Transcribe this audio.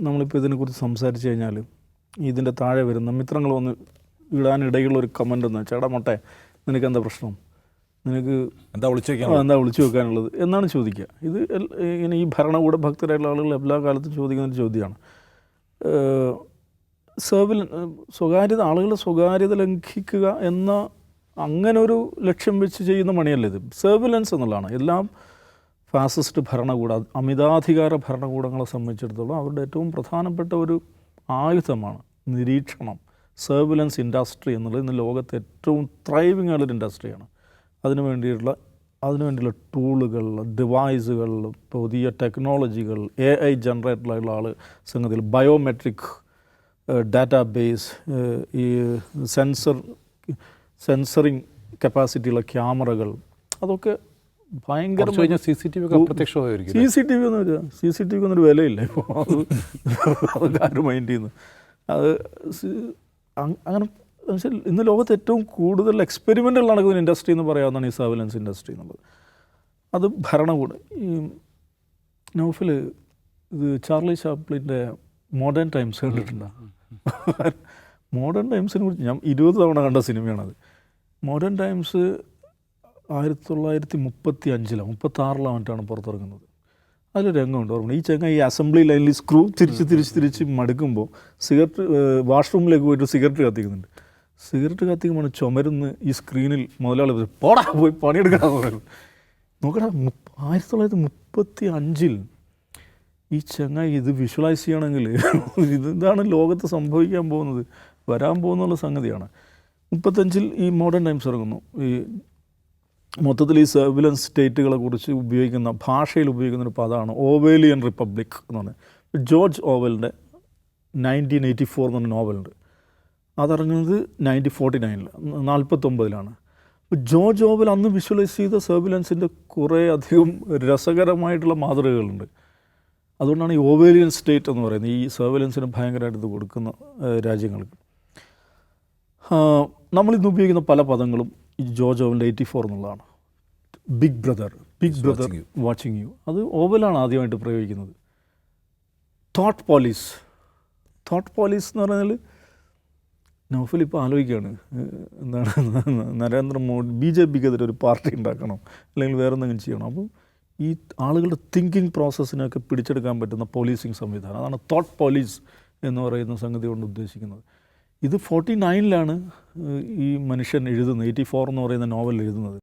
നമ്മളിപ്പോൾ ഇതിനെക്കുറിച്ച് സംസാരിച്ച് കഴിഞ്ഞാൽ ഇതിൻ്റെ താഴെ വരുന്ന മിത്രങ്ങൾ വന്ന് ഇടാനിടയുള്ളൊരു കമൻ്റ് എന്ന് വെച്ചാൽ എടാ മൊട്ടെ നിനക്ക് എന്താ പ്രശ്നം, നിനക്ക് എന്താ വിളിച്ചു വെക്കാനുള്ളത് എന്നാണ് ചോദിക്കുക. ഇത് ഇങ്ങനെ ഈ ഭരണകൂട ഭക്തരായിട്ടുള്ള ആളുകൾ എല്ലാ കാലത്തും ചോദിക്കുന്നൊരു ചോദ്യമാണ്. സ്വകാര്യത, ആളുകളുടെ സ്വകാര്യത ലംഘിക്കുക എന്ന അങ്ങനെ ഒരു ലക്ഷ്യം വെച്ച് ചെയ്യുന്ന പണിയല്ല ഇത്. സർവിലൻസ് എന്നുള്ളതാണ്. എല്ലാം ഫാസിസ്റ്റ് ഭരണകൂടം, അമിതാധികാര ഭരണകൂടങ്ങളെ സംബന്ധിച്ചിടത്തോളം അവരുടെ ഏറ്റവും പ്രധാനപ്പെട്ട ഒരു ആയുധമാണ് നിരീക്ഷണം. സർവിലൻസ് ഇൻഡസ്ട്രി എന്നുള്ളത് ഇന്ന് ലോകത്തെ ഏറ്റവും ത്രൈവിംഗ് ആയിട്ടുള്ള ഇൻഡസ്ട്രിയാണ്. അതിനുവേണ്ടിയുള്ള ടൂളുകൾ, ഡിവൈസുകൾ, പുതിയ ടെക്നോളജികൾ, AI ജനറേറ്റഡായിട്ടുള്ള സംഗതികൾ, ബയോമെട്രിക് ഡാറ്റാബേസ്, ഈ സെൻസറിങ് കപ്പാസിറ്റിയുള്ള ക്യാമറകൾ, അതൊക്കെ ഭയങ്കര CCTV ഒന്നും വരിക. CCTV ഒന്നൊരു വിലയില്ല ഇപ്പോൾ. അത് ആരും മൈൻഡ് ചെയ്യുന്നു. അത് അങ്ങനെ ഇന്ന് ലോകത്ത് ഏറ്റവും കൂടുതൽ എക്സ്പെരിമെൻ്റൽ നടക്കുന്ന ഇൻഡസ്ട്രി എന്ന് പറയാവുന്നതാണ് ഈ സർവിലൻസ് ഇൻഡസ്ട്രി എന്നുള്ളത്. അത് ഭരണകൂടം. ഈ നൗഫൽ ഇത് ചാർലി ചാപ്ലിൻ്റെ മോഡേൺ ടൈംസ് കണ്ടിട്ടുണ്ടോ? മോഡേൺ ടൈംസിനെ കുറിച്ച് ഞാൻ 20 തവണ കണ്ട സിനിമയാണത്. മോഡേൺ ടൈംസ് 1935 മറ്റാണ് പുറത്തിറങ്ങുന്നത്. അതിലൊരു രംഗമുണ്ട് ഓർമ്മ. ഈ ചെങ്ങ ഈ അസംബ്ലി ലൈനിൽ സ്ക്രൂ തിരിച്ച് മടുക്കുമ്പോൾ വാഷ്റൂമിലേക്ക് പോയിട്ട് സിഗരറ്റ് കത്തിക്കുന്നുണ്ട്. സിഗരറ്റ് കത്തിക്കുമ്പോൾ ചുമരുന്ന് ഈ സ്ക്രീനിൽ മുതലാളി പോടാ പോയി പണിയെടുക്കാമെന്ന് പറയുന്നത്. നോക്കടാ, 1935 ഈ ചെങ്ങ ഇത് വിഷ്വലൈസ് ചെയ്യണമെങ്കിൽ ഇതാണ് ലോകത്ത് സംഭവിക്കാൻ പോകുന്നത്, വരാൻ പോകുന്നുള്ള സംഗതിയാണ്. 35 ഈ മോഡേൺ ടൈംസ് ഇറങ്ങുന്നു. ഈ മൊത്തത്തിൽ ഈ സർവിലൻസ് സ്റ്റേറ്റുകളെ കുറിച്ച് ഭാഷയിൽ ഉപയോഗിക്കുന്ന ഒരു പദമാണ് ഓവേലിയൻ റിപ്പബ്ലിക് എന്ന് പറഞ്ഞത്. ജോർജ് ഓവലിൻ്റെ 1984 എന്ന് പറഞ്ഞ നോവലുണ്ട്. അതിറങ്ങുന്നത് 1949 ജോർജ് ഓവൽ അന്ന് വിഷ്വലൈസ് ചെയ്ത സർവിലൻസിൻ്റെ കുറേ അധികം രസകരമായിട്ടുള്ള മാതൃകകളുണ്ട്. അതുകൊണ്ടാണ് ഈ ഓവേലിയൻ സ്റ്റേറ്റ് എന്ന് പറയുന്നത്. ഈ സർവിലൻസിന് ഭയങ്കരമായിട്ട് ഇത് കൊടുക്കുന്ന രാജ്യങ്ങൾക്ക്. നമ്മളിന്ന് ഉപയോഗിക്കുന്ന പല പദങ്ങളും ഈ ജോർജ് ഓവലിൻ്റെ 84 എന്നുള്ളതാണ്. ബിഗ് ബ്രദർ വാച്ചിങ് യു, അത് ഓവലാണ് ആദ്യമായിട്ട് പ്രയോഗിക്കുന്നത്. തോട്ട് പോലീസ് എന്ന് പറഞ്ഞാൽ നൗഫൽ ഇപ്പോൾ ആലോചിക്കുകയാണ്, എന്താണ് നരേന്ദ്രമോദി BJPക്കെതിരെ ഒരു പാർട്ടി ഉണ്ടാക്കണം, അല്ലെങ്കിൽ വേറെ എന്തെങ്കിലും ചെയ്യണം. അപ്പം ഈ ആളുകളുടെ തിങ്കിങ് പ്രോസസ്സിനൊക്കെ പിടിച്ചെടുക്കാൻ പറ്റുന്ന പോലീസിങ് സംവിധാനം, അതാണ് തോട്ട് പോലീസ് എന്ന് പറയുന്ന സംഗതി കൊണ്ട് ഉദ്ദേശിക്കുന്നത്. ഇത് 49 ഈ മനുഷ്യൻ എഴുതുന്നത്, 84 എന്ന് പറയുന്ന നോവൽ എഴുതുന്നത്.